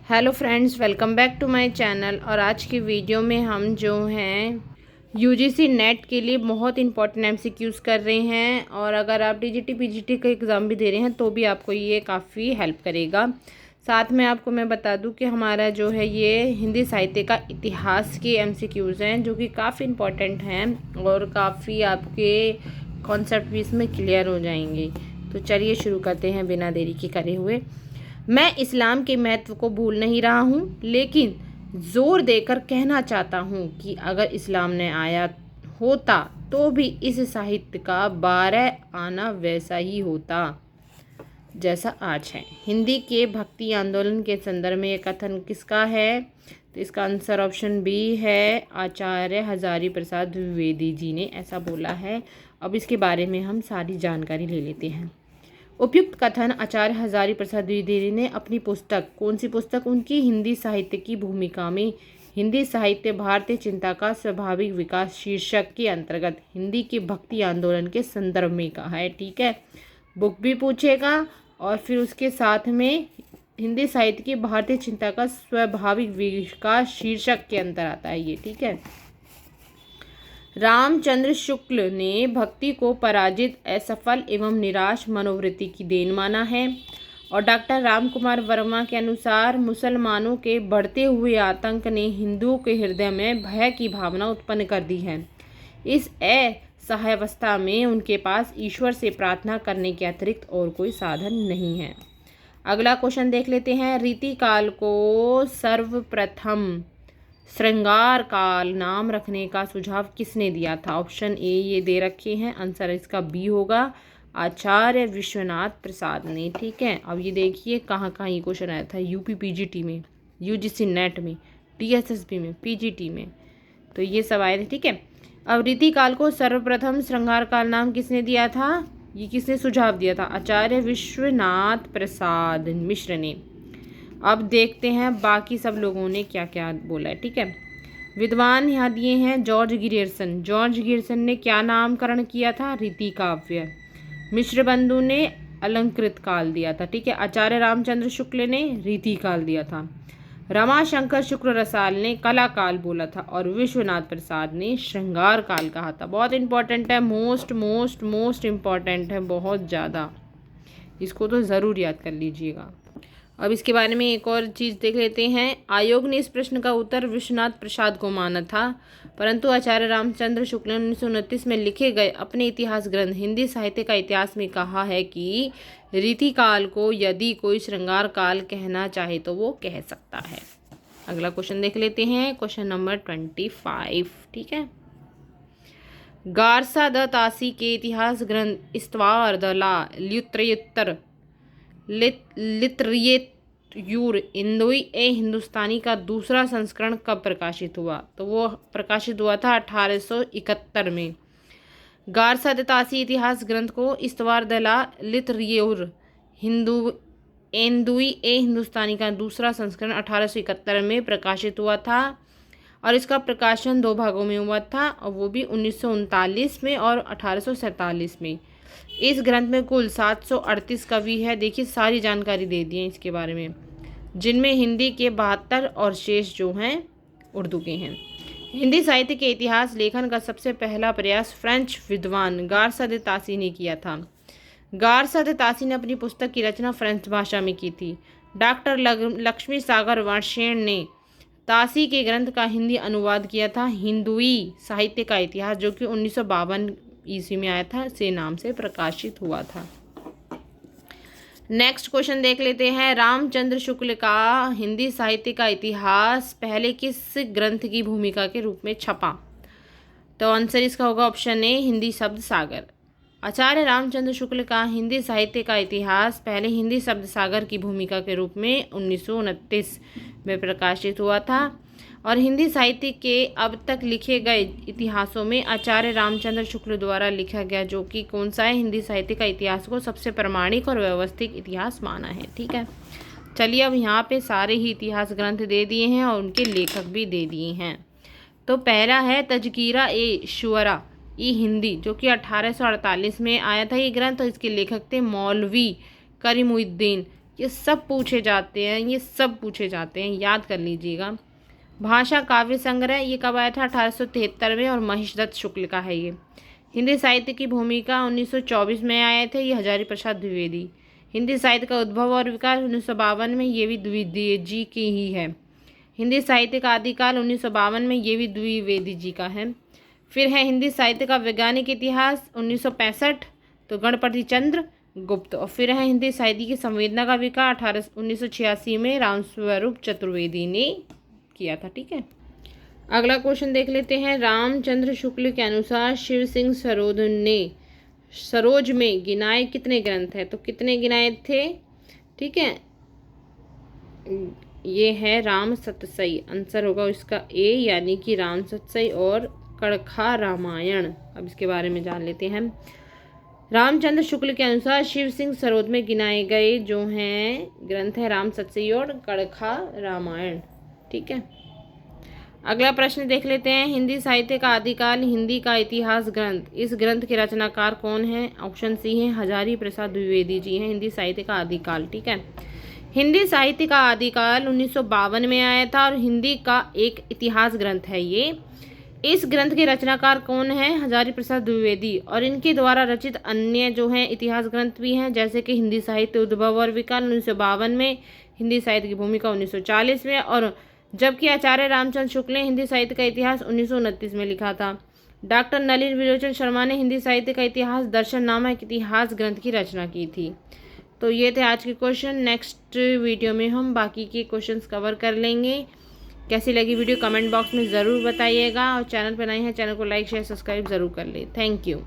Hello friends, welcome back to my channel. और आज की वीडियो में हम जो हैं यूजीसी नेट के लिए बहुत इंपॉर्टेंट एमसीक्यूज़ कर रहे हैं। और अगर आप टीजीटी पीजीटी का एग्ज़ाम भी दे रहे हैं तो भी आपको ये काफ़ी हेल्प करेगा। साथ में आपको मैं बता दूं कि हमारा जो है ये हिंदी साहित्य का इतिहास के एमसीक्यूज़ हैं जो कि काफ़ी इंपॉर्टेंट हैं और काफ़ी आपके कॉन्सेप्ट भी इसमें क्लियर हो जाएंगे। तो चलिए शुरू करते हैं बिना देरी के करे हुए। मैं इस्लाम के महत्व को भूल नहीं रहा हूँ, लेकिन जोर देकर कहना चाहता हूँ कि अगर इस्लाम ने आया होता तो भी इस साहित्य का 12 आना वैसा ही होता जैसा आज है। हिंदी के भक्ति आंदोलन के संदर्भ में ये कथन किसका है? तो इसका आंसर ऑप्शन बी है, आचार्य हजारी प्रसाद द्विवेदी जी ने ऐसा बोला है। अब इसके बारे में हम सारी जानकारी ले लेते हैं। उपयुक्त कथन आचार्य हजारी प्रसाद द्विवेदी ने अपनी पुस्तक, कौन सी पुस्तक उनकी, हिंदी साहित्य की भूमिका में हिंदी साहित्य भारतीय चिंता का स्वाभाविक विकास शीर्षक के अंतर्गत हिंदी के भक्ति आंदोलन के संदर्भ में कहा है। ठीक है, बुक भी पूछेगा और फिर उसके साथ में हिंदी साहित्य की भारतीय चिंता का स्वाभाविक विकास शीर्षक के अंतर आता है ये। ठीक है, रामचंद्र शुक्ल ने भक्ति को पराजित, असफल एवं निराश मनोवृत्ति की देन माना है। और डॉक्टर राम कुमार वर्मा के अनुसार मुसलमानों के बढ़ते हुए आतंक ने हिंदुओं के हृदय में भय की भावना उत्पन्न कर दी है। इस असहायावस्था में उनके पास ईश्वर से प्रार्थना करने के अतिरिक्त और कोई साधन नहीं है। अगला क्वेश्चन देख लेते हैं। रीतिकाल को सर्वप्रथम श्रृंगार काल नाम रखने का सुझाव किसने दिया था? ऑप्शन ए ये दे रखे हैं, आंसर इसका बी होगा, आचार्य विश्वनाथ प्रसाद ने। ठीक है, अब ये देखिए कहाँ कहाँ ये क्वेश्चन आया था, यूपी पीजीटी में, यूजीसी नेट में, टीएसएसबी में, पीजीटी में, तो ये सब आए थे। ठीक है, अब रीतिकाल को सर्वप्रथम श्रृंगार काल नाम किसने दिया था? ये किसने सुझाव दिया था? आचार्य विश्वनाथ प्रसाद मिश्र ने। अब देखते हैं बाकी सब लोगों ने क्या क्या बोला है। ठीक है, विद्वान यहाँ दिए हैं जॉर्ज गिरियर्सन। जॉर्ज गिरियर्सन ने क्या नामकरण किया था? रीति काव्य। मिश्र बंधु ने अलंकृत काल दिया था। ठीक है, आचार्य रामचंद्र शुक्ल ने रीति काल दिया था। रमाशंकर शुक्ल रसाल ने कला काल बोला था और विश्वनाथ प्रसाद ने श्रृंगार काल कहा था। बहुत इंपॉर्टेंट है, मोस्ट मोस्ट मोस्ट इम्पॉर्टेंट है, बहुत ज़्यादा, इसको तो ज़रूर याद कर लीजिएगा। अब इसके बारे में एक और चीज़ देख लेते हैं। आयोग ने इस प्रश्न का उत्तर विश्वनाथ प्रसाद को माना था, परंतु आचार्य रामचंद्र शुक्ल ने 1929 में लिखे गए अपने इतिहास ग्रंथ हिंदी साहित्य का इतिहास में कहा है कि रीतिकाल को यदि कोई श्रृंगार काल कहना चाहे तो वो कह सकता है। अगला क्वेश्चन देख लेते हैं, क्वेश्चन नंबर 25। ठीक है, गारसा द तासी के इतिहास ग्रंथ इस्तवार द ला ल्युत्रयुत्तर लितरेतूर इंदोई ए हिंदुस्तानी का दूसरा संस्करण कब प्रकाशित हुआ? तो वो प्रकाशित हुआ था 1871 में। गारसा द तासी इतिहास ग्रंथ को इस्तवार द ला लितरेतूर इंदोई ए हिंदुस्तानी का दूसरा संस्करण 1871 में प्रकाशित हुआ था और इसका प्रकाशन 2 भागों में हुआ था, और वो भी 1939 में और 1847 में। इस ग्रंथ में कुल 738 कवि है। देखिए सारी जानकारी दे दी है इसके बारे में, जिनमें हिंदी के 72 और शेष जो हैं उर्दू के हैं। हिंदी साहित्य के इतिहास लेखन का सबसे पहला प्रयास फ्रेंच विद्वान गारसा दे तासी ने किया था। गारसा दे तासी ने अपनी पुस्तक की रचना फ्रेंच भाषा में की थी। डॉक्टर लक्ष्मी सागर वार्ष्णेय ने तासी के ग्रंथ का हिंदी अनुवाद किया था। हिंदुई साहित्य का इतिहास, जो कि 1952 ईस्वी में आया था, से नाम से प्रकाशित हुआ था। नेक्स्ट क्वेश्चन देख लेते हैं। रामचंद्र शुक्ल का हिंदी साहित्य का इतिहास पहले किस ग्रंथ की भूमिका के रूप में छपा? तो आंसर इसका होगा ऑप्शन ए, हिंदी शब्द सागर। आचार्य रामचंद्र शुक्ल का हिंदी साहित्य का इतिहास पहले हिंदी शब्द सागर की भूमिका के रूप में 1929 में प्रकाशित हुआ था। और हिंदी साहित्य के अब तक लिखे गए इतिहासों में आचार्य रामचंद्र शुक्ल द्वारा लिखा गया, जो कि कौन सा है, हिंदी साहित्य का इतिहास को सबसे प्रामाणिक और व्यवस्थित इतिहास माना है। ठीक है, चलिए अब यहाँ पे सारे ही इतिहास ग्रंथ दे दिए हैं और उनके लेखक भी दे दिए हैं। तो पहला है तजकीरा ए शुअरा ई हिंदी, जो कि 1848 में आया था ये ग्रंथ, और इसके लेखक थे मौलवी करीमुद्दीन ये सब पूछे जाते हैं, ये सब पूछे जाते हैं, याद कर लीजिएगा। भाषा काव्य संग्रह ये कब आया था? 1873 में, और महेशदत्त शुक्ल का है ये। हिंदी साहित्य की भूमिका 1924 में आए थे, ये हजारी प्रसाद द्विवेदी। हिंदी साहित्य का उद्भव और विकास 1952 में, ये भी द्विवेदी जी की ही है। हिंदी साहित्य का आदिकाल 1952 में, ये भी द्विवेदी जी का है। फिर है हिंदी साहित्य का वैज्ञानिक इतिहास 1965, तो गणपति चंद्र गुप्त। और फिर है हिंदी साहित्य की संवेदना का विकास 1986 में रामस्वरूप चतुर्वेदी ने किया था। ठीक है, अगला क्वेश्चन देख लेते हैं। रामचंद्र शुक्ल के अनुसार शिव सिंह सरोज में गिनाए कितने ग्रंथ हैं? तो कितने गिनाए थे? ठीक है, ये है राम सतसई, आंसर होगा इसका ए, यानी कि राम सतसई और कड़खा रामायण। अब इसके बारे में जान लेते हैं। रामचंद्र शुक्ल के अनुसार शिव सिंह सरोद में गिनाए गए जो हैं ग्रंथ हैं राम सतसई और कड़खा रामायण। ठीक है, अगला प्रश्न देख लेते हैं। हिंदी साहित्य का आदिकाल हिंदी का इतिहास ग्रंथ, इस ग्रंथ के रचनाकार कौन है? ऑप्शन सी है हजारी प्रसाद द्विवेदी जी हैं हिंदी साहित्य का आदिकाल। ठीक है, हिंदी साहित्य का आदिकाल 1952 में आया था और हिंदी का एक इतिहास ग्रंथ है ये। इस ग्रंथ के रचनाकार कौन है? हजारी प्रसाद द्विवेदी। और इनके द्वारा रचित अन्य जो हैं इतिहास ग्रंथ भी हैं, जैसे कि हिंदी साहित्य उद्भव और विकास 1952 में, हिंदी साहित्य की भूमिका 1940 में, और जबकि आचार्य रामचंद्र शुक्ल ने हिंदी साहित्य का इतिहास 1929 में लिखा था। डॉक्टर नलिन विलोचन शर्मा ने हिंदी साहित्य का इतिहास दर्शन नामक इतिहास ग्रंथ की रचना की थी। तो ये थे आज के क्वेश्चन। नेक्स्ट वीडियो में हम बाकी के क्वेश्चंस कवर कर लेंगे। कैसी लगी वीडियो कमेंट बॉक्स में ज़रूर बताइएगा, और चैनल पर नए हैं चैनल को लाइक शेयर सब्सक्राइब ज़रूर कर लें। Thank you.